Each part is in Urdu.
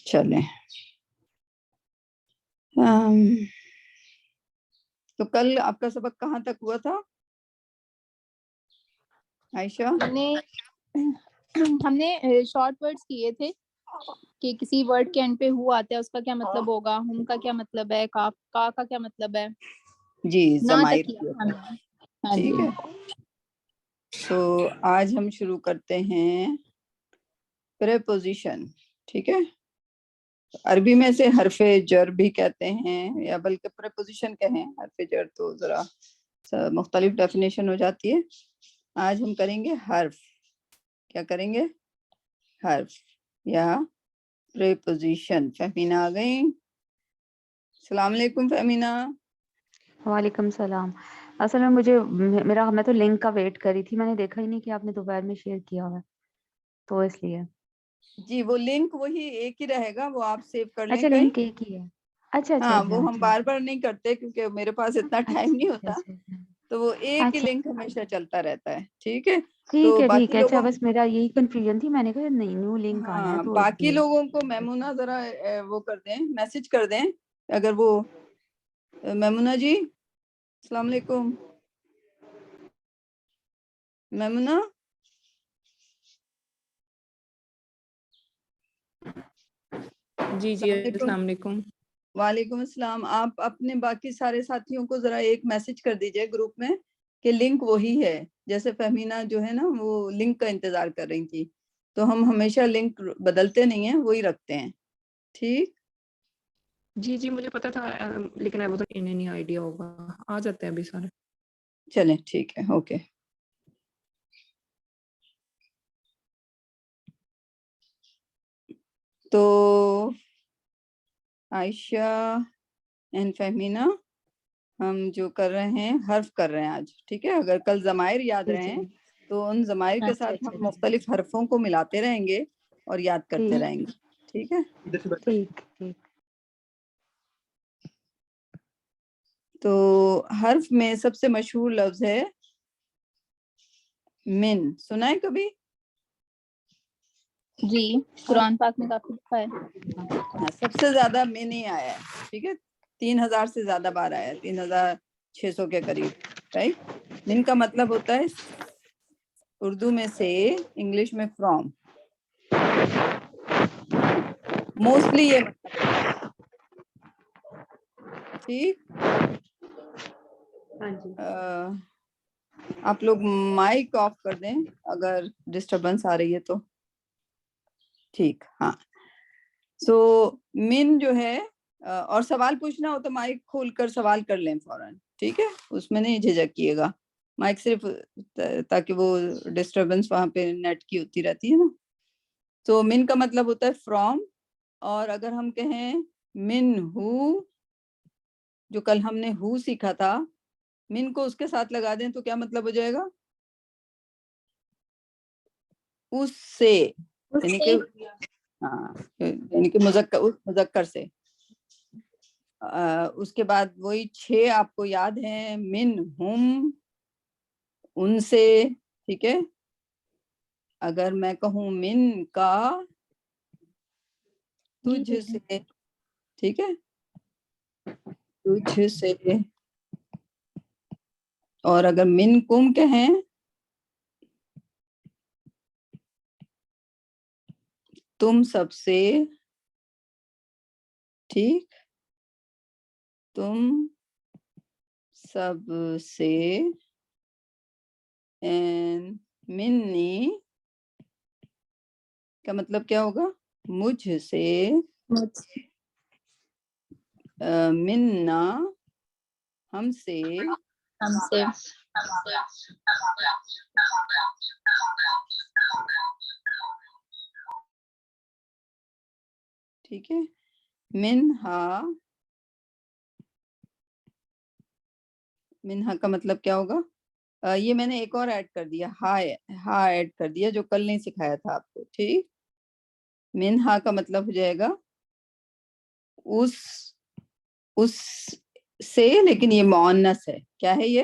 چلیں تو کل آپ کا سبق کہاں تک ہوا تھا عائشہ؟ ہم نے شارٹ ورڈز کیے تھے کہ کسی ورڈ کے اینڈ پہ ہو آتا ہے اس کا کیا مطلب ہوگا، ہم کا کیا مطلب ہے، کا کا کیا مطلب ہے جی نا ضمائر تک کیا ہم نے. ہاں جی ٹھیک ہے. تو آج ہم شروع کرتے ہیں پریپوزیشن. ٹھیک ہے، عربی میں سے حرف جر بھی کہتے ہیں یا بلکہ پریپوزیشن کہیں. حرف جر تو ذرا مختلف ڈیفینیشن ہو جاتی ہے. آج ہم کریں گے حرف. کیا کریں گے؟ حرف یا پریپوزیشن. فہمینہ آ گئی؟ السلام علیکم فہمینہ. وعلیکم السلام. اصل میں میں تو لنک کا ویٹ کر رہی تھی، میں نے دیکھا ہی نہیں کہ آپ نے دوپہر میں شیئر کیا ہوا ہے تو اس لیے. جی وہ لنک وہی ایک ہی رہے گا، وہ آپ سیو کر لیں اچھا کہیں. لنک ایک ہی ہے. اچھا اچھا ہاں وہ اچھا ہم بار بار نہیں کرتے کیونکہ میرے پاس اتنا ٹائم نہیں ہوتا، تو وہ ایک ہی لنک ہمیشہ چلتا رہتا ہے. ٹھیک ہے، تو ٹھیک باقی ہے. اچھا لوگوں بس میرا یہی کنفیوژن تھی، میں نے کہا نہیں نیو لنک آنا ہے ہاں تو اس باقی لیے. لوگوں کو میمونہ ذرا وہ کر دیں، میسج کر دیں. اگر وہ میمونہ جی السلام علیکم. میمونہ جی جی السلام علیکم. وعلیکم السلام. آپ اپنے باقی سارے ساتھیوں کو ذرا ایک میسج کر دیجئے گروپ میں کہ لنک وہی ہے. جیسے فہمینہ جو ہے نا وہ لنک کا انتظار کر رہی تھی، تو ہم ہمیشہ لنک بدلتے نہیں ہیں، وہی رکھتے ہیں. ٹھیک. جی جی مجھے پتا تھا لیکن وہ تو انہیں نہیں آئیڈیا ہوگا. آ جاتے ہیں ابھی سارے. چلیں ٹھیک ہے، اوکے. تو عائشہ اینڈ فہمینہ ہم جو کر رہے ہیں حرف کر رہے ہیں آج. ٹھیک ہے، اگر کل ضمائر یاد رہیں تو ان ضمائر کے ساتھ ہم مختلف حرفوں کو ملاتے رہیں گے اور یاد کرتے رہیں گے. ٹھیک ہے. ٹھیک ٹھیک. تو حرف میں سب سے مشہور لفظ ہے من. سنا ہے کبھی؟ جی قرآن پاک میں کافی دفعہ ہے. ہاں سب سے زیادہ من ہی آیا ہے. ٹھیک ہے، 3000 سے زیادہ بار آیا ہے، 3600 کے قریب. رائٹ. من کا مطلب ہوتا ہے اردو میں سے، انگلش میں فرام. موسٹلی یہ مطلب ہوتا ہے. ٹھیک. آپ لوگ مائک آف کر دیں اگر ڈسٹربنس آ رہی ہے تو. ٹھیک. ہاں سو من جو ہے، اور سوال پوچھنا ہو تو مائک کھول کر سوال کر لیں فوراً. ٹھیک ہے، اس میں نہیں جھجک کیے گا. مائک صرف تاکہ وہ ڈسٹربنس وہاں پہ نیٹ کی ہوتی رہتی ہے نا. تو من کا مطلب ہوتا ہے فرام. اور اگر ہم کہیں من ہو، جو کل ہم نے ہو سیکھا تھا، من کو اس کے ساتھ لگا دیں تو کیا مطلب ہو جائے گا؟ اس سے. یعنی کہ ہاں یعنی کہ مذکر سے. اس کے بعد وہی 6 آپ کو یاد ہیں، من ہم، ان سے. ٹھیک ہے. اگر میں کہوں من کا، تجھ سے. ٹھیک ہے، تجھ سے. اور اگر من کم کہیں تم سب سے. ٹھیک. تم سب سے. منی کا مطلب کیا ہوگا؟ مجھ سے. منا ہم سے. ٹھیک ہے. منہا. منہا کا مطلب کیا ہوگا؟ یہ میں نے ایک اور ایڈ کر دیا، ہا ایڈ کر دیا، جو کل نہیں سکھایا تھا آپ کو. ٹھیک. منہا کا مطلب ہو جائے گا اس سے، لیکن یہ مؤنث ہے. کیا ہے یہ؟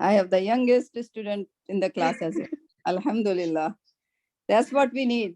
I have the youngest student in the class as well. Alhamdulillah. That's what we need.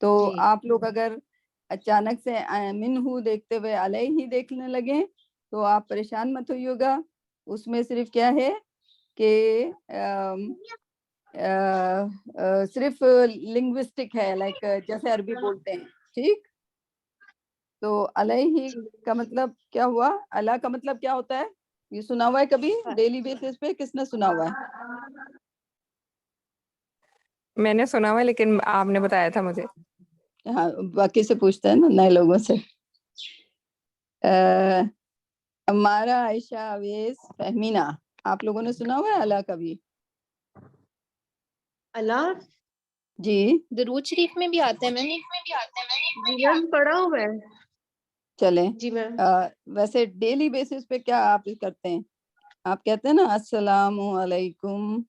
تو جی آپ لوگ اگر اچانک سے منہ دیکھتے ہوئے علیہ ہی دیکھنے لگیں تو آپ پریشان مت ہوئیے گا. اس میں صرف کیا ہے کہ صرف لنگوسٹک ہے، لائک جیسے عربی بولتے ہیں. ٹھیک، تو علیہ کا مطلب کیا ہوا؟ اللہ کا مطلب کیا ہوتا ہے؟ یہ سنا ہوا ہے کبھی ڈیلی بیسس پہ؟ کس نے سنا ہوا ہے؟ میں نے سنا ہوا ہے لیکن آپ نے بتایا تھا مجھے. ہاں، باقی سے پوچھتے ہیں نا نئے لوگوں سے. ہمارا عائشہ، اویس، فہمینہ، آپ لوگوں نے سنا ہوا ہے اللہ کا بھی؟ اللہ جی درود شریف میں بھی آتا ہے میں نے. جی میم پڑھا ہوا ہے. چلیں. جی میم. ویسے ڈیلی بیسس پہ کیا آپ کرتے ہیں؟ آپ کہتے ہیں نا السلام علیکم.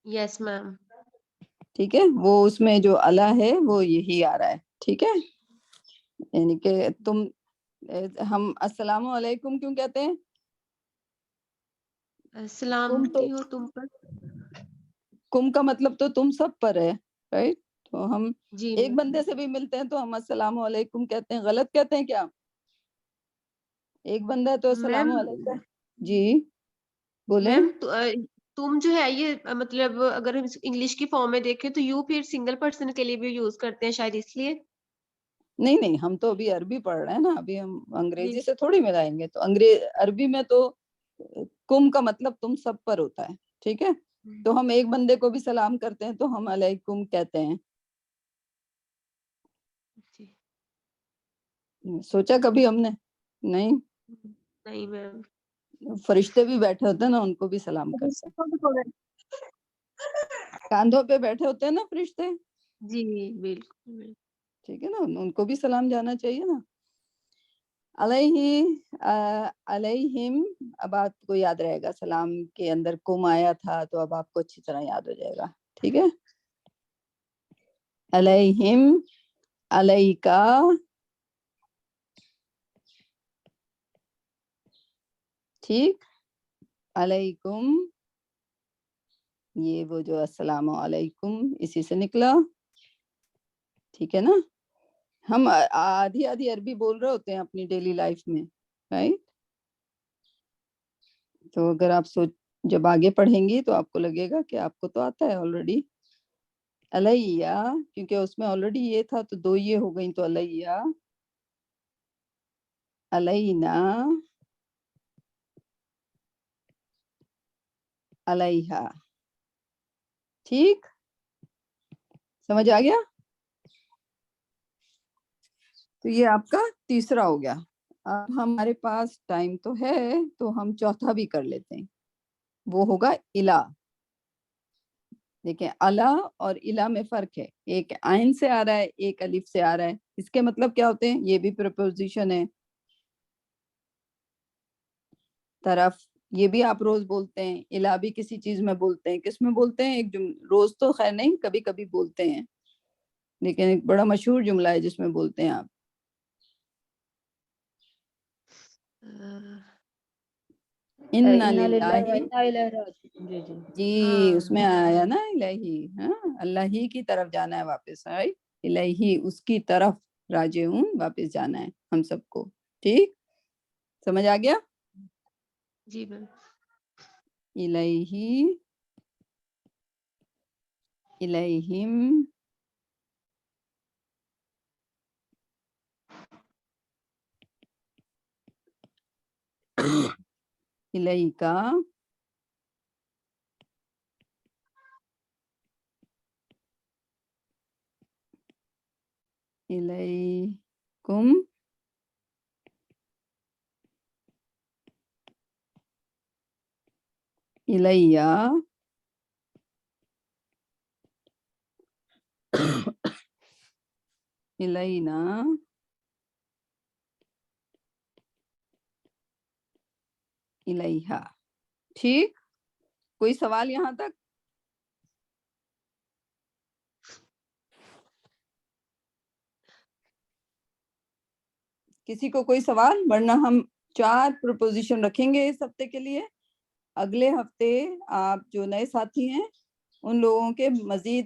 یس میم. ٹھیک ہے، وہ اس میں جو اللہ ہے وہ یہی آ رہا ہے. ٹھیک ہے، یعنی کہ ہم السلام علیکم کیوں کہتے ہیں؟ سلامتی ہو تم پر. کم کا مطلب تو تم سب پر ہے، رائٹ؟ تو ہم جی ایک میم. بندے سے بھی ملتے ہیں تو ہم السلام علیکم کہتے ہیں. غلط کہتے ہیں کیا؟ ایک بندہ ہے تو السلام میم علیکم. جی بولیں. میم تم جو ہے یہ مطلب اگر ہم انگلش کی فارم میں دیکھیں تو یو پھر سنگل پرسن کے لیے بھی یوز کرتے ہیں شاید اس لیے. نہیں نہیں، ہم تو ابھی عربی پڑھ رہے ہیں نا، ابھی ہم انگریزی جی سے تھوڑی ملائیں گے. تو عربی میں تو کم کا مطلب تم سب پر ہوتا ہے. ٹھیک ہے، تو ہم ایک بندے کو بھی سلام کرتے ہیں تو ہم علیکم کہتے ہیں. جی. سوچا کبھی ہم نے؟ نہیں. نہیں میم. فرشتے بھی بیٹھے ہوتے ہیں نا، ان کو بھی سلام کرتے ہیں. کاندھوں پہ بیٹھے ہوتے ہیں نا فرشتے. جی بالکل. ٹھیک ہے نا، ان کو بھی سلام جانا چاہیے نا. علیہم، اب آپ کو یاد رہے گا سلام کے اندر کم آیا تھا تو اب آپ کو اچھی طرح یاد ہو جائے گا. ٹھیک ہے، علیہم، علیکا، ٹھیک، علیکم، یہ وہ جو السلام علیکم اسی سے نکلا. ٹھیک ہے نا. ہم آدھی آدھی عربی بول رہے ہوتے ہیں اپنی ڈیلی لائف میں، رائٹ؟ تو اگر آپ جب آگے پڑھیں گی تو آپ کو لگے گا کہ آپ کو تو آتا ہے آلریڈی. علیہ، کیونکہ اس میں آلریڈی یہ تھا تو دو یہ ہو گئی، تو علیہ، علینا، علیہا. ٹھیک، سمجھ آ گیا؟ تو یہ آپ کا تیسرا ہو گیا. اب ہمارے پاس ٹائم تو ہے تو ہم چوتھا بھی کر لیتے ہیں، وہ ہوگا الہ. دیکھیں، الہ اور الہ میں فرق ہے. ایک عین سے آ رہا ہے، ایک الف سے آ رہا ہے. اس کے مطلب کیا ہوتے ہیں؟ یہ بھی پریپوزیشن ہے. طرف، یہ بھی آپ روز بولتے ہیں. الہ بھی کسی چیز میں بولتے ہیں. کس میں بولتے ہیں؟ ایک روز تو خیر نہیں، کبھی کبھی بولتے ہیں، لیکن ایک بڑا مشہور جملہ ہے جس میں بولتے ہیں آپ. اِنَّ لِلَّهِ، جی اس میں آیا نا الہی. ہاں، اللہ ہی کی طرف جانا ہے واپس. الہی، اس کی طرف راجعون، واپس جانا ہے ہم سب کو. ٹھیک، سمجھ آ گیا؟ جی میم. الہی، الہم، الیکا، الیکم، الیہ، الینا، الیہا. ٹھیک، کوئی سوال یہاں تک؟ کسی کو کوئی سوال؟ ورنہ ہم 4 پروپوزیشن رکھیں گے اس ہفتے کے لیے. اگلے ہفتے آپ جو نئے ساتھی ہیں ان لوگوں کے مزید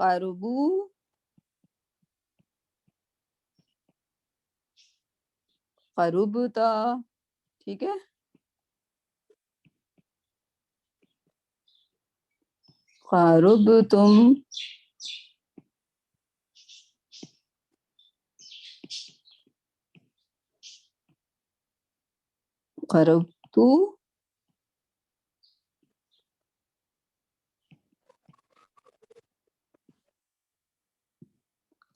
قربو، قربتا، ٹھیک ہے. قربتم، قربتو،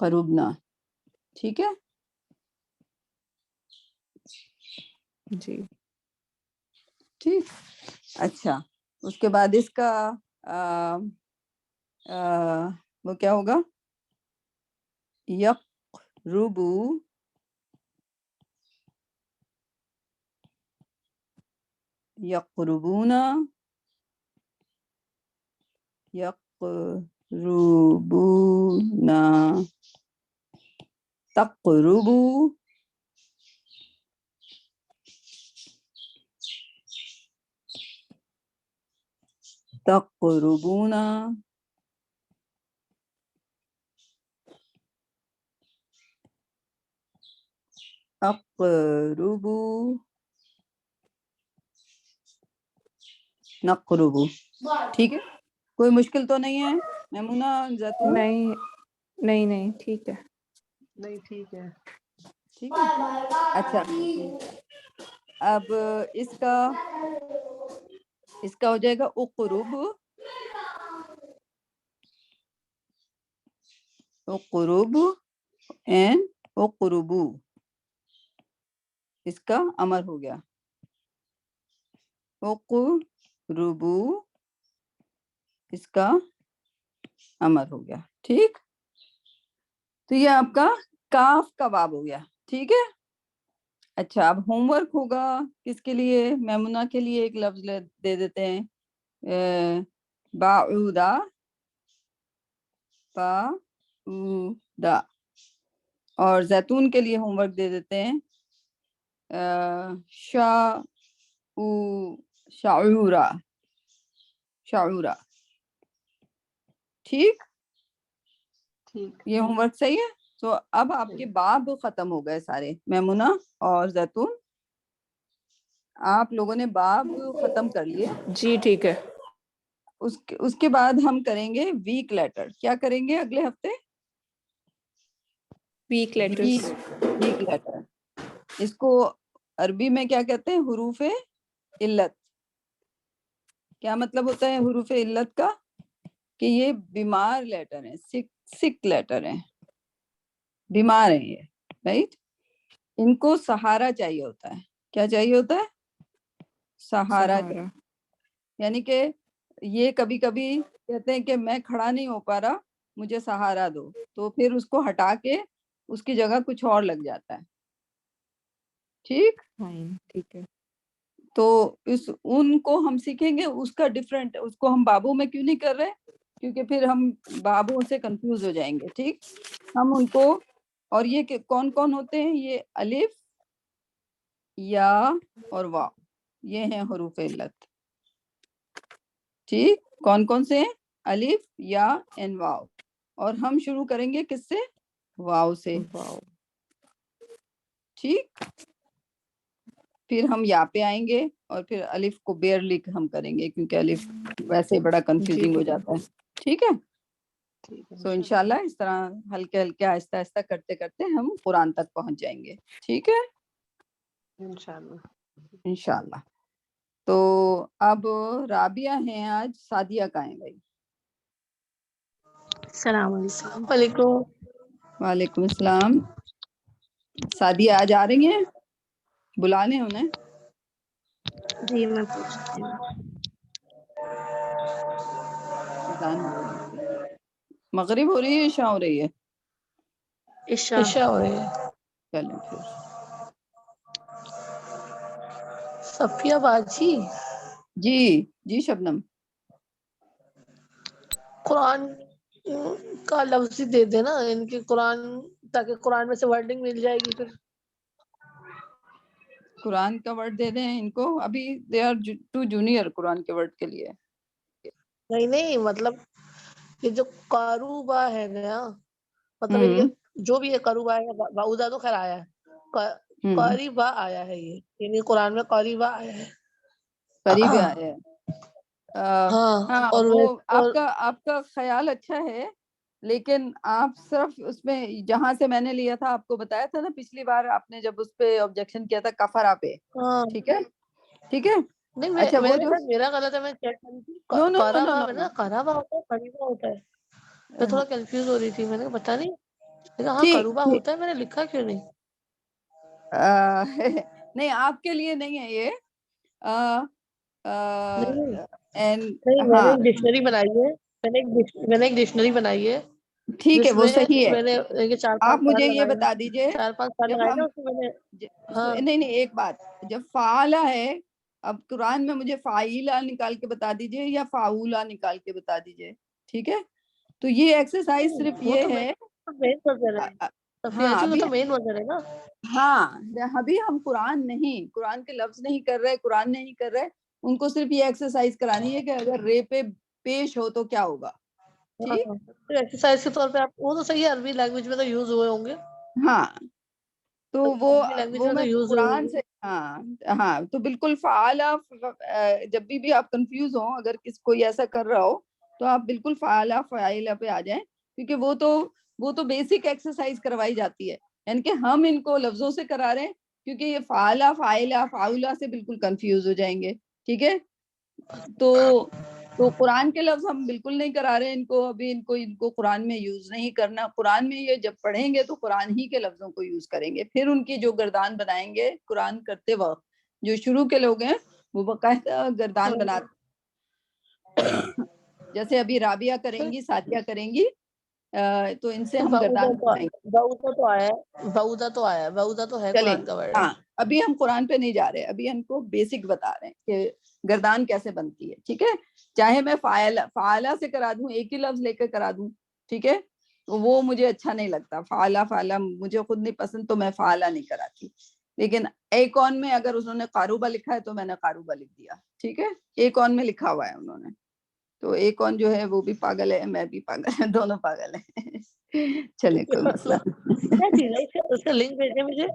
قربنا، ٹھیک ہے. جی ٹھیک. اچھا اس کے بعد اس کا وہ کیا ہوگا؟ یقربو، یقربونا، یقربونا، تقربو، تقربونا، اقربو، نقربو. ٹھیک ہے، کوئی مشکل تو نہیں ہے میمونہ، زیتون؟ نہیں نہیں نہیں ٹھیک ہے. نہیں ٹھیک ہے. ٹھیک ہے. اچھا اب اس کا ہو جائے گا اقرب، اقرب اینڈ اقربو، اس کا امر ہو گیا. اقربو اس کا امر ہو گیا. ٹھیک، تو یہ آپ کا کاف کا باب ہو گیا. ٹھیک ہے. اچھا اب ہوم ورک ہوگا کس کے لیے؟ میمونہ کے لیے ایک لفظ دے دیتے ہیں، باعودا، باعودا. اور زیتون کے لیے ہوم ورک دے دیتے ہیں شعورا، شعورا. ٹھیک، ٹھیک. یہ ہوم ورک صحیح ہے. تو اب آپ کے باب ختم ہو گئے سارے، میمونہ اور زیتون آپ لوگوں نے باب ختم کر لیے. جی ٹھیک ہے. اس کے بعد ہم کریں گے ویک لیٹر. کیا کریں گے اگلے ہفتے؟ Weak letters. Weak letter. اس کو عربی میں کیا کہتے ہیں؟ حروف علت. کیا مطلب ہوتا ہے حروف علت کا؟ کہ یہ بیمار لیٹر ہیں، سک لیٹر ہیں، بیمار ہیں یہ، رائٹ. ان کو سہارا چاہیے ہوتا ہے. کیا چاہیے ہوتا ہے؟ سہارا. یعنی کہ یہ کبھی کبھی کہتے ہیں کہ میں کھڑا نہیں ہو پا رہا، مجھے سہارا دو، تو پھر اس کو ہٹا کے اس کی جگہ کچھ اور لگ جاتا ہے. ٹھیک. ٹھیک ہے. تو ان کو ہم سیکھیں گے، اس کا ڈفرینٹ، اس کو ہم بابوں میں کیوں نہیں کر رہے؟ کیونکہ پھر ہم بابوں سے کنفیوز ہو جائیں گے. ٹھیک، ہم ان کو، اور یہ کہ کون کون ہوتے ہیں؟ یہ الف، یا اور واو، یہ ہیں حروف علت. ٹھیک، کون کون سے ہیں؟ الف، یا اینڈ واو. اور ہم شروع کریں گے کس سے؟ واو سے. ٹھیک، پھر ہم یا پہ آئیں گے، اور پھر الف کو بیئرلی ہم کریں گے کیونکہ الف ویسے بڑا کنفیوزنگ ہو جاتا ہے. ٹھیک ہے. سو انشاءاللہ اس طرح ہلکے ہلکے آہستہ آہستہ کرتے کرتے ہم قرآن تک پہنچ جائیں گے. ٹھیک ہے انشاءاللہ. تو اب رابعہ ہیں آج، سعدیہ کا ہیں بھائی. السلام علیکم. وعلیکم. وعلیکم السلام. سعدیہ آج آ رہی ہیں؟ بلا لیں انہیں. جی میں پوچھتی ہوں. اذان ہو رہی ہے. مغرب ہو رہی ہے، عشاء ہو رہی ہے؟ عشاء ہو رہی ہے. چلیں پھر. صفیہ باجی، جی جی شبنم. قرآن کا لفظ ہی دے دینا ان کے قرآن، تاکہ قرآن میں سے ورڈنگ مل جائے گی. پھر قرآن کا ورڈ دے دیں ان کو، ابھی دے آر ٹو جونیئر قرآن کے ورڈ کے لیے. نہیں مطلب یہ جو قاروبا ہے نا، مطلب یہ جو بھی یہ قاروبا ہے، بعوضہ تو خیر آیا ہے، قاریبا آیا ہے، یہ یعنی قرآن میں قاریبا آیا ہے. قریب آیا ہے. ہاں اور وہ اور آپ کا خیال اچھا ہے، لیکن آپ صرف اس میں جہاں سے میں نے لیا تھا، آپ کو بتایا تھا نا پچھلی بار آپ نے جب اس پہ آبجیکشن کیا تھا، کفرا پہ. ہاں ٹھیک ہے ٹھیک ہے. نہیں، اچھا وہ جو میرا غلط ہے، میں چیک کری تھی. نو نو نو نو قرابا نو میں نا، قرابا ہوتا ہے، قریبا ہوتا ہے. میں تھوڑا کنفیوز ہو رہی تھی، میں نے کہا پتا نہیں، میں کہا ہاں ٹھیک قروبا ہوتا ہے، میں نے لکھا کیوں نہیں. نہیں آپ کے لیے نہیں ہے یہ. نہیں، میں نے ہاں ایک ڈکشنری بنائی ہے، میں نے ایک ڈکشنری بنائی ہے ٹھیک ہے، جس وہ میں صحیح ہے. میں نے یہ 4-5 آپ مجھے سال یہ لگائے بتا ہیں، دیجئے 4-5 سال جب لگائے نا ہم اس میں میں نے. ہاں نہیں ایک بات، جب فعالہ ہے، اب قرآن میں مجھے فاعلہ نکال کے بتا دیجئے یا فاعولہ نکال کے بتا دیجئے. ٹھیک ہے، تو یہ ایکسرسائز صرف وہ یہ تو ہے. مین وزن ہے، ہاں تفریحاتی وہ ابھی تو مین وزن ہے نا. ہاں ابھی ہم قرآن کے لفظ نہیں کر رہے، قرآن نہیں کر رہے. ان کو صرف یہ ایکسرسائز کرانی ہے کہ اگر رے پہ پیش ہو تو کیا ہوگا. ٹھیک. ایکسرسائز کے طور پہ آپ وہ تو صحیح ہے، عربی لینگویج میں تو یوز ہوئے ہوں گے. ہاں تو عربی لینگویج وہ میں تو میں یوز ہوئے ہوں قرآن گے. سے ہاں تو بالکل فعالہ. جب بھی آپ کنفیوز ہوں، اگر کوئی ایسا کر رہا ہو تو آپ بالکل فعالہ فاعلہ پہ آ جائیں، کیونکہ وہ تو بیسک ایکسرسائز کروائی جاتی ہے. یعنی کہ ہم ان کو لفظوں سے کرا رہے ہیں، کیونکہ یہ فعالہ فاعلہ فاعولہ سے بالکل کنفیوز ہو جائیں گے. ٹھیک ہے، تو قرآن کے لفظ ہم بالکل نہیں کرا رہے ان کو. ابھی ان کو قرآن میں یوز نہیں کرنا. قرآن میں یہ جب پڑھیں گے تو قرآن ہی کے لفظوں کو یوز کریں گے. پھر ان کی جو گردان بنائیں گے قرآن کرتے وقت، جو شروع کے لوگ ہیں وہ باقاعدہ گردان بناتے، جیسے ابھی رابعہ کریں گی، ساتھیہ کریں گی، تو ان سے ہم گردان بنائیں گے. بعوضہ تو آیا ہے، بعوضہ تو ہے چلیں قرآن کا ورڈ ہے. ہاں، ابھی ہم قرآن پہ نہیں جا رہے، ابھی ہم کو بیسک بتا رہے ہیں کہ گردان کیسے بنتی ہے. ٹھیک ہے، چاہے میں فعالہ سے کرا دوں، ایک ہی لفظ لے کے کرا دوں، ٹھیک ہے، وہ مجھے اچھا نہیں لگتا. فعالہ مجھے خود نہیں پسند، تو میں فعالہ نہیں کراتی. لیکن ایک آن میں اگر انہوں نے قاروبہ لکھا ہے تو میں نے قاروبہ لکھ دیا. ٹھیک ہے، ایک آن میں لکھا ہوا ہے انہوں نے، تو ایک آن جو ہے وہ بھی پاگل ہے، میں بھی پاگل ہے، دونوں پاگل ہیں. چلے کوئی مسئلہ کیا چیز ہے اس کا لنک بھیجیں مجھے.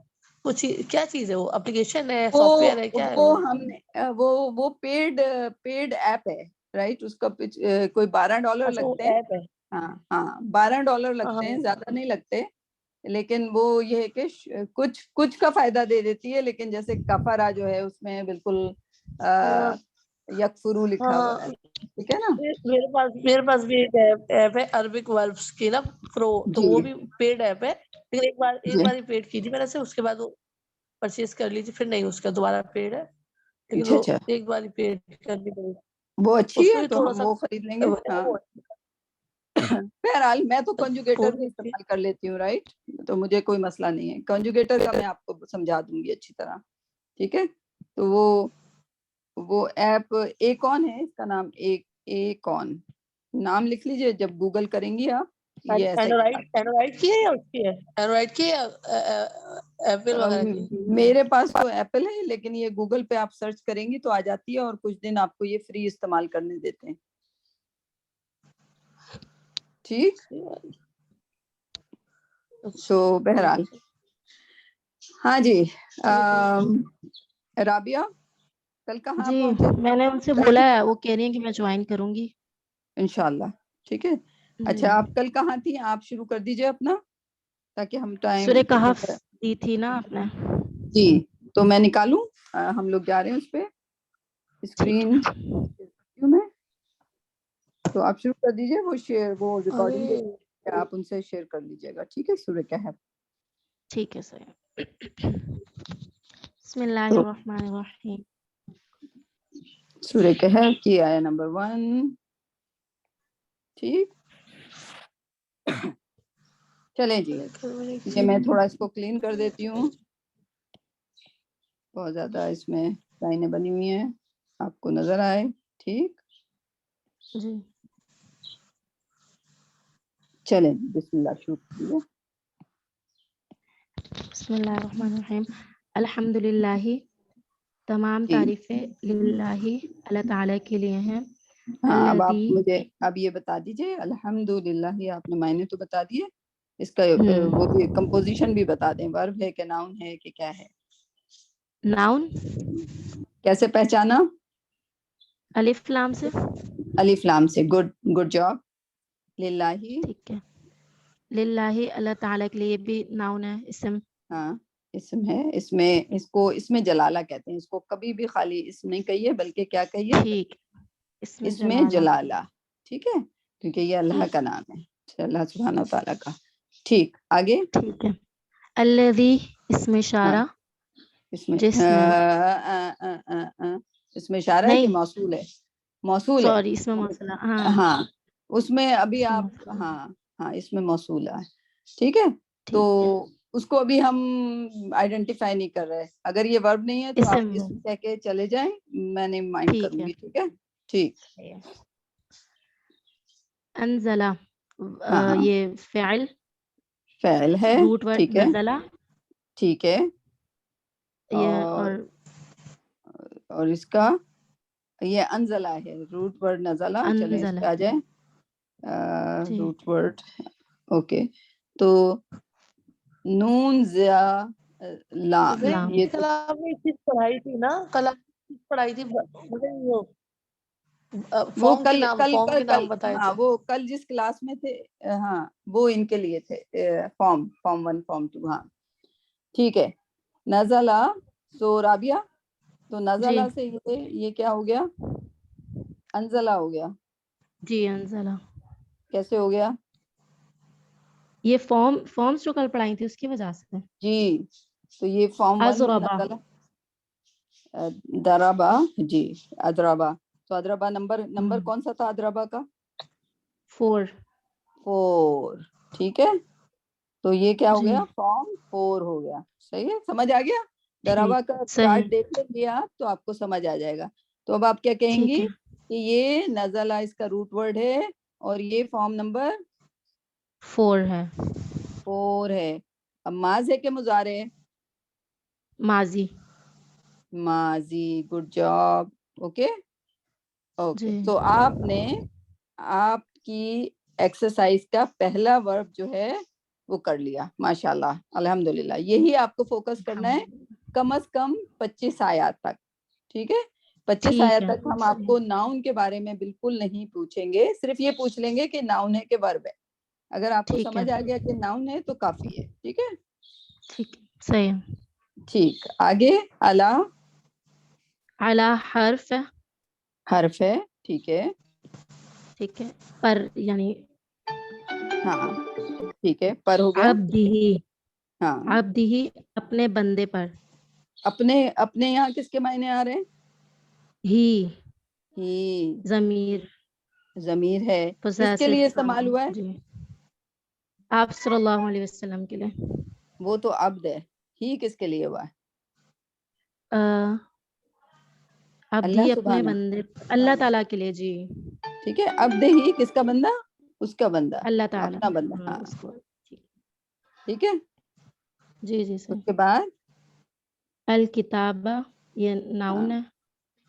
کچھ کیا چیز ہے وہ؟ اپلیکیشن ہے، سافٹ ویئر ہے، کیا ہے وہ ہم نے وہ پیڈ ایپ ہے، رائٹ. اس کا کوئی $12 اچھا وہ لگتے ہیں. ایپ ہے. ہاں $12 لگتے ہیں، ہاں زیادہ نہیں لگتے. لیکن وہ یہ ہے کہ کچھ کا فائدہ دے دیتی ہے. لیکن جیسے کفرا جو ہے اس میں بالکل یکفرو لکھا ہوا ہے. ٹھیک ہے نا. میرے پاس بھی ایک ایپ ہے عربک وربس کی نا، پرو، تو جی وہ بھی پیڈ ایپ ہے. لیکن ایک جی بار ہی پیڈ کی تھی میں نے سے، اس کے بعد وہ پرچیز کر لی تھی، پھر نہیں اس کا دوبارہ پیڈ ہے. لیکن اچھا وہ اچھا، ایک بار ہی پیڈ کرنی پڑی. وہ اچھی اس میں ہے بھی تو تھوڑا ہم سا وہ خرید لیں گے. ہاں بہرحال میں تو کنجوگیٹر بھی استعمال کر لیتی ہوں، رائٹ. تو مجھے کوئی مسئلہ نہیں ہے. کنجوگیٹر کا میں آپ کو سمجھا دوں گی اچھی طرح. ٹھیک ہے، تو وہ ایپ ایک آن ہے، اس کا نام ایک آن. نام لکھ لیجئے، جب گوگل کریں گی آپ یہ ایسا ہی آتا ہے. اینڈرائڈ کی ہے یا اس کی ہے؟ اینڈرائڈ کی ہے ایپل وغیرہ کی؟ میرے پاس تو ایپل ہے، لیکن یہ گوگل پہ آپ سرچ کریں گی تو آ جاتی ہے، اور کچھ دن آپ کو یہ فری استعمال کرنے دیتے ہیں. ٹھیک. تو بہرحال ہاں جی. رابعہ کل کہاں جی پہنچے؟ میں نے ان سے بولا ہے، وہ کہہ رہی ہیں کہ میں جوائن کروں گی انشاءاللہ. ٹھیک ہے. جی. اچھا آپ کل کہاں تھی؟ آپ شروع کر دیجئے اپنا، تاکہ ہم ٹائم سورہ کہف دی تھی نا آپ نے. جی تو میں نکالوں. ہم لوگ جا رہے ہیں اس پہ ٹھیک اسکرین میں. تو آپ شروع کر دیجئے. وہ ریکارڈنگ آپ ان سے شیئر کر لیجئے گا. ٹھیک ہے. سورہ کہف. ٹھیک ہے سر. بسم اللہ تو الرحمن الرحیم. سورہ کہف کی آیت نمبر 1. ٹھیک. چلیں جی، یہ میں تھوڑا اس کو کلین کر دیتی ہوں. بہت زیادہ اس میں لائنیں بنی ہوئی ہیں، آپ کو نظر آئے. ٹھیک. جی چلیں بسم اللہ شروع کیجیے. بسم اللہ الرحمن الرحیم. الحمد للہ، تمام جی تعریفیں للہ اللہ تعالیٰ کے لیے ہیں. ہاں اب آپ الذی مجھے اب یہ بتا دیجیے الحمدللہ، یہ آپ نے معنی تو بتا دیے، اس کا ہم، وہ بھی کمپوزیشن بھی بتا دیں، ورب ہے کہ ناؤن ہے کہ کیا ہے، ناؤن کیسے پہچانا؟ الف لام سے. الف لام سے. Good good job. للہ، ٹھیک ہے. للہ اللہ تعالیٰ کے لیے، یہ بھی ناؤن ہے، اسم. ہاں اسم ہے، اس میں جلالہ کہتے ہیں، اس کو کبھی بھی خالی اسم نہیں کہیے بلکہ کیا کہیے؟ ٹھیک. اس میں جلالہ. ٹھیک ہے، کیونکہ یہ اللہ کا نام ہے، اللہ سبحانہ و تعالیٰ کا. ٹھیک، آگے. ٹھیک ہے. الذی اسم ہاں اشارہ، اس میں جس میں اس میں اشارہ ہے کہ نہیں، موصول ہے؟ موصول ہے. سوری، اس میں موصولہ. ہاں ہاں اس میں ابھی اسم آپ موصولہ. ہاں ہاں اس میں موصول ہے. ٹھیک ہے، تو ٹھیک ہے. اس کو ابھی ہم آئیڈینٹیفائی نہیں کر رہے. اگر یہ ورب نہیں ہے تو آپ اسم ہے. اسم کہہ کے چلے جائیں، میں نے مائنڈ ٹھیک کروں ہے. گی. ٹھیک ہے، ٹھیک. انزلہ، ہاں ہاں یہ فعل، فعل ہے. روٹ ورڈ ٹھیک ہے، نزلہ. ٹھیک ہے. یہ اور اور اس کا یہ انزلہ ہے، روٹ ورڈ نزلہ. چلیں اس انزلہ. پہ آ جائیں. جی. Root word okay. تو نون زیا لام، لام. یہ تو کل آپ نے ایک چیز پڑھائی تھی نا، کل آپ نے ایک چیز پڑھائی تھی، مطلب وہ وہ فارم کے کل نام، کل فارم کل کے کل نام بتائے ہاں تھے. وہ کل جس کلاس میں تھے، ہاں وہ ان کے لیے تھے، فارم 1 فارم 2. ہاں ٹھیک ہے. نزلہ، سو رابعہ، تو جی. نزلہ سے یہ کیا ہو گیا؟ انزلہ ہو گیا. جی انزلہ. کیسے ہو گیا؟ یہ فارمز جو کل پڑھائی تھی اس کی وجہ سے. جی تو یہ فارم 1 میں ازربا. نزلہ. دربا، جی ادربا. تو ادربا نمبر کون سا تھا ادربا کا؟ 4. 4. ٹھیک ہے، تو یہ کیا ہو جی. گیا؟ فارم 4 ہو گیا. صحیح ہے، سمجھ آ گیا؟ دربا ٹھیک. کا صحیح. چارٹ دیکھ لیں گے آپ تو آپ کو سمجھ آ جائے گا. تو اب آپ کیا کہیں ٹھیک گی ہے. کہ یہ نزلہ اس کا روٹ ورڈ ہے اور یہ فارم نمبر 4 ہے. 4 ہے. اب ماض ہے کہ مضارع ہے؟ ماضی. ماضی. Good job. Okay okay. جی. تو آپ کی ایکسرسائز کا پہلا ورب جو ہے وہ کر لیا، ماشاءاللہ الحمدللہ. یہی آپ کو فوکس کرنا ہے کم از کم 25 آیات تک. ٹھیک ہے، 25 ٹھیک آیات ہے. تک ہم آپ کو ناؤن کے بارے میں بالکل نہیں پوچھیں گے، صرف یہ پوچھ لیں گے کہ ناؤن ہے کہ ورب ہے. اگر آپ کو ٹھیک ہے. سمجھ آ گیا کہ ناؤن ہے تو کافی ہے. ٹھیک ہے، ٹھیک ہے. صحیح ہے. ٹھیک. آگے اعلی اعلی حرف. حرف ہے. ٹھیک ہے، ٹھیک ہے. پر یعنی ہاں ٹھیک ہے. پر ہو گیا. عبدہ. ہاں عبدہ اپنے بندے پر. اپنے یہاں کس کے معنی آ رہے ہیں؟ ہی ہی ضمیر ضمیر ہے. کس کے possessive لیے pronoun. استعمال ہوا ہے؟ جی آپ صلی اللہ علیہ وسلم کے لیے. وہ تو عبد ہے. ہی کس کے لیے ہوا ہے؟ عبدی اللہ اپنے سبحانہ. بندے، اللہ تعالیٰ کے لیے. جی ٹھیک ہے، عبد ہی کس کا بندہ؟ اس کا بندہ، اللہ تعالیٰ. اپنا بندہ. ہاں اس کو. ٹھیک ہے. جی جی اس صحیح. کے بعد الکتابہ یہ ہاں ناؤن ہے.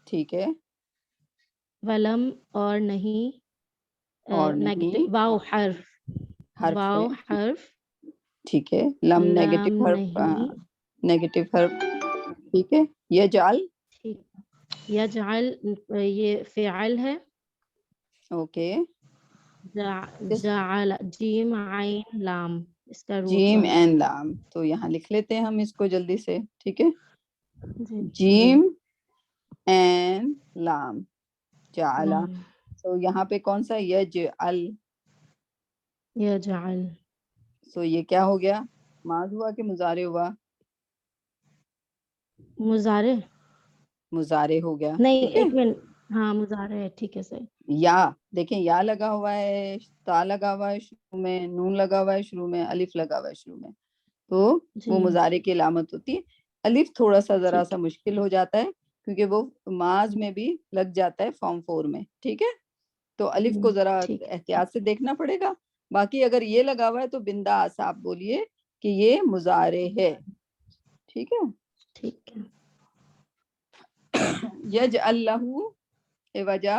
ٹھیک ہے، ولم اور نہیں. اور نیگیٹو نہیں واو حرف. حرف ہے. واو حرف. ٹھیک ہے. لم لام نیگیٹو حرف، نہیں. نیگیٹو حرف. ٹھیک ہے. یجعل. ٹھیک. یجعل یہ فعل ہے. اوکے. جعل جیم عین لام اس کا روٹ جیم ورڈ. این لام. تو یہاں لکھ لیتے ہیں ہم اس کو جلدی سے. ٹھیک ہے، جی جیم این لام جعلا. لام. تو یہاں پہ کون سا؟ یجعل. یجعل. سو یہ کیا ہو گیا؟ ماض ہوا کہ مضارع ہوا؟ مضارع. مضارع ہو گیا. نہیں ٹھیک ہے. ایک منٹ. ہاں مضارع ہے. ٹھیک ہے صحیح. یا دیکھیں، یا لگا ہوا ہے، تا لگا ہوا ہے شروع میں، نون لگا ہوا ہے شروع میں، الف لگا ہوا ہے شروع میں، تو وہ جی مضارع کی علامت ہوتی ہے. الف تھوڑا سا ذرا ٹھیک سا ہے. مشکل ہو جاتا ہے کیونکہ وہ ماض میں بھی لگ جاتا ہے فارم 4 میں. ٹھیک ہے، تو الف کو ذرا ٹھیک ہے. احتیاط سے دیکھنا پڑے گا. باقی اگر یہ لگا ہوا ہے تو بنداس آپ بولیے کہ یہ مضارع ہے. ٹھیک ہے. ٹھیک ہے. یجعل لہ عوجا.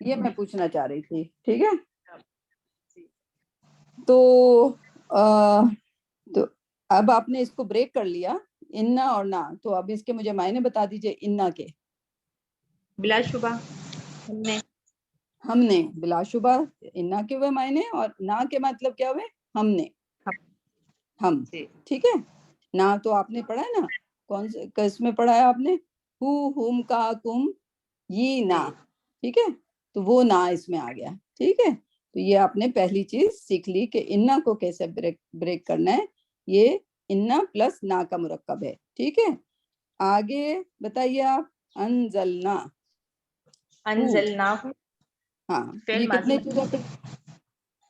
یہ میں پوچھنا چاہ رہی تھی. ٹھیک ہے, تو اب آپ نے اس کو بریک کر لیا انا اور نا, تو اب اس کے مجھے معنی بتا دیجئے انا کے. بلا شبہ ہم نے, بلا شبہ انا کے ہوئے معنی, اور نا کے مطلب کیا ہوئے, ہم نے, ہم. ٹھیک ہے, نا تو آپ نے پڑھا ہے نا, کون سے کس میں پڑھا ہے آپ نے, ہو, ہم, کا, کم, یہ نا. ٹھیک ہے, تو وہ نا اس میں آ گیا. ٹھیک ہے, تو یہ آپ نے پہلی چیز سیکھ لی کہ انا کو کیسے بریک کرنا ہے. یہ انا پلس نا کا مرکب ہے. ٹھیک ہے, آگے بتائیے آپ. انزلنا, انزلنا ہاں, فعل یہ کتنے ماضی چیزوں پہ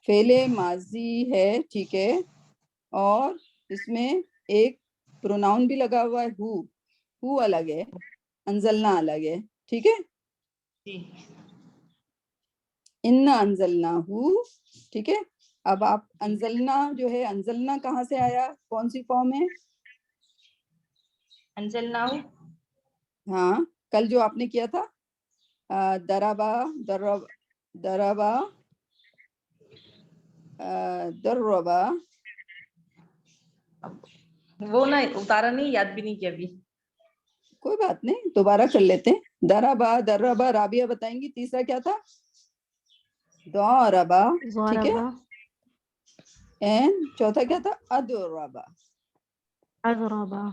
فعل ماضی ہے. ٹھیک ہے, اور اس میں ایک پروناؤن بھی لگا ہوا ہے, ہو الگ ہے, انزلنا الگ ہے. ٹھیک ہے, انا انزلنا ہو. ٹھیک ہے, اب آپ انزلنا جو ہے, انزلنا کہاں سے آیا, کون سی فارم ہے. انزلنا ہاں, کل جو آپ نے کیا تھا, دربا دربا دربا, وہ نہ اتارا نہیں, یاد بھی نہیں کیا ابھی. کوئی بات نہیں, دوبارہ کر لیتے ہیں. دربا رابعہ بتائیں گی. تیسرا کیا تھا, دوربا. ٹھیک ہے, ضربا اینڈ چوتھا کیا تھا, ادربا. اضربا.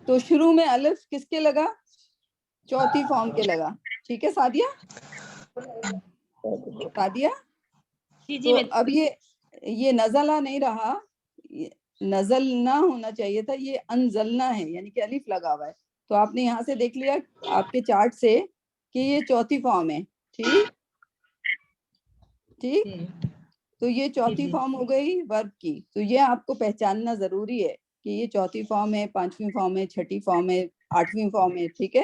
تو شروع میں الف کس کے لگا, چوتھی فارم کے لگا. ٹھیک ہے سعدیہ, سعدیہ. جی تو میں اب یہ نزلہ نہیں رہا, نزلنا ہونا چاہیے تھا, یہ انزلنا ہے, یعنی کہ الف لگا ہوا ہے. تو آپ نے یہاں سے دیکھ لیا آپ کے چارٹ سے کہ یہ چوتھی فارم ہے. ٹھیک, تو یہ چوتھی فارم ہو گئی ورب کی. تو یہ آپ کو پہچاننا ضروری ہے کہ یہ چوتھی فارم ہے, پانچویں فارم ہے, چھٹی فارم ہے, آٹھویں فارم ہے. ٹھیک ہے,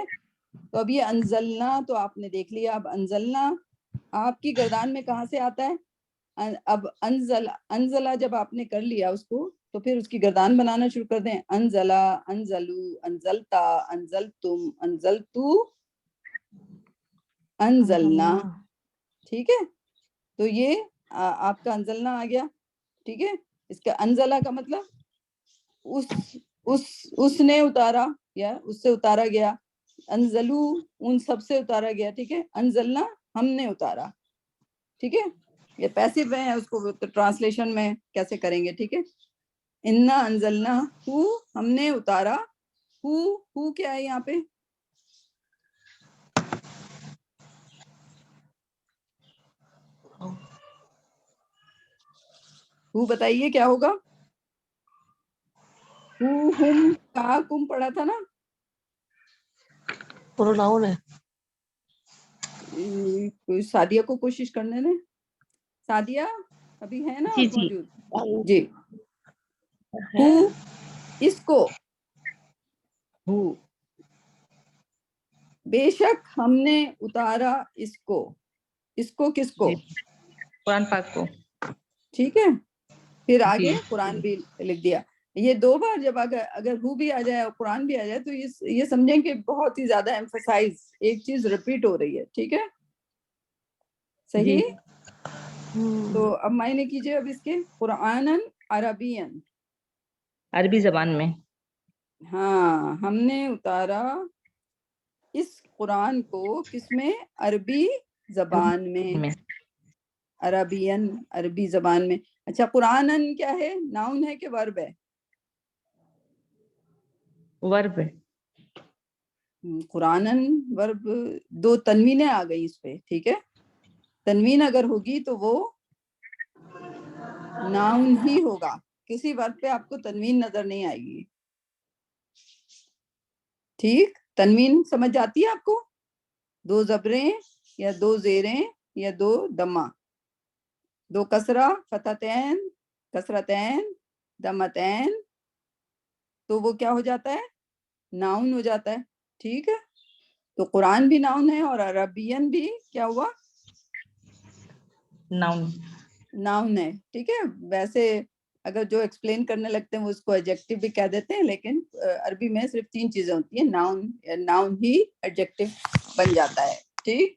تو اب یہ انزلنا تو آپ نے دیکھ لیا. اب انزلنا آپ کی گردان میں کہاں سے آتا ہے. اب انزلہ جب آپ نے کر لیا اس کو, تو پھر اس کی گردان بنانا شروع کر دیں. انزلہ, انزلو, انزلتا, انزلتم, انزلتو, انزلنا. ٹھیک ہے, تو یہ آپ کا انزلنا آ گیا. ٹھیک ہے, اس کا انزلہ کا مطلب اس نے اتارا یا اس سے اتارا گیا. انزلو ان سب سے اتارا گیا. ٹھیک ہے, انزلنا ہم نے اتارا. ٹھیک ہے, یہ پیسو ہے, اس کو ٹرانسلیشن میں کیسے کریں گے. ٹھیک ہے, انا انزلنا ہو, ہم نے اتارا. ہو کیا ہے یہاں پہ, ہو بتائیے کیا ہوگا. ہو, ہم, کا, کم پڑھا تھا نا. پروناؤن ہے. کوئی سعدیہ کو کوشش کرنے دیں. سعدیہ ابھی ہے نا جی آپ جی موجود. جی, ہو اس کو, ہو بے شک ہم نے اتارا اس کو. اس کو کس کو, جی قرآن پاک کو. ٹھیک ہے, پھر جی آگے قرآن بھی لکھ دیا. یہ دو بار جب اگر ہو بھی آ جائے اور قرآن بھی آ جائے تو یہ سمجھیں کہ بہت ہی زیادہ ایمفسائز, ایک چیز ریپیٹ ہو رہی ہے. ٹھیک ہے, جی صحیح. تو اب معنی کیجئے اب اس کے, قرآناً عربین. عربی زبان میں. ہاں, ہم نے اتارا اس قرآن کو کس میں, عربی زبان میں. عربین, عربی زبان میں. اچھا, قرآناً کیا ہے, ناؤن ہے کہ ورب ہے. ورب ہے. قرآناً ورب, دو تنوینیں آ گئی اس پہ. ٹھیک ہے, تنوین اگر ہوگی تو وہ ناؤن ہی ہوگا, کسی ورب پہ آپ کو تنوین نظر نہیں آئے گی. ٹھیک, تنوین سمجھ جاتی ہے آپ کو, دو زبریں یا دو زیریں یا دو دمہ, دو کسرہ, فتحتین, کسرتین, دمتین, تو وہ کیا ہو جاتا ہے, ناؤن ہو جاتا ہے. ٹھیک ہے, تو قرآن بھی ناؤن ہے اور عربین بھی کیا ہوا, ناؤن ہے. ٹھیک ہے, ویسے اگر جو ایکسپلین کرنے لگتے ہیں وہ اس کو ایڈجیکٹو بھی کہہ دیتے ہیں, لیکن عربی میں صرف 3 چیزیں ہوتی ہیں, ناؤن ہی ایڈجیکٹو بن جاتا ہے. ٹھیک,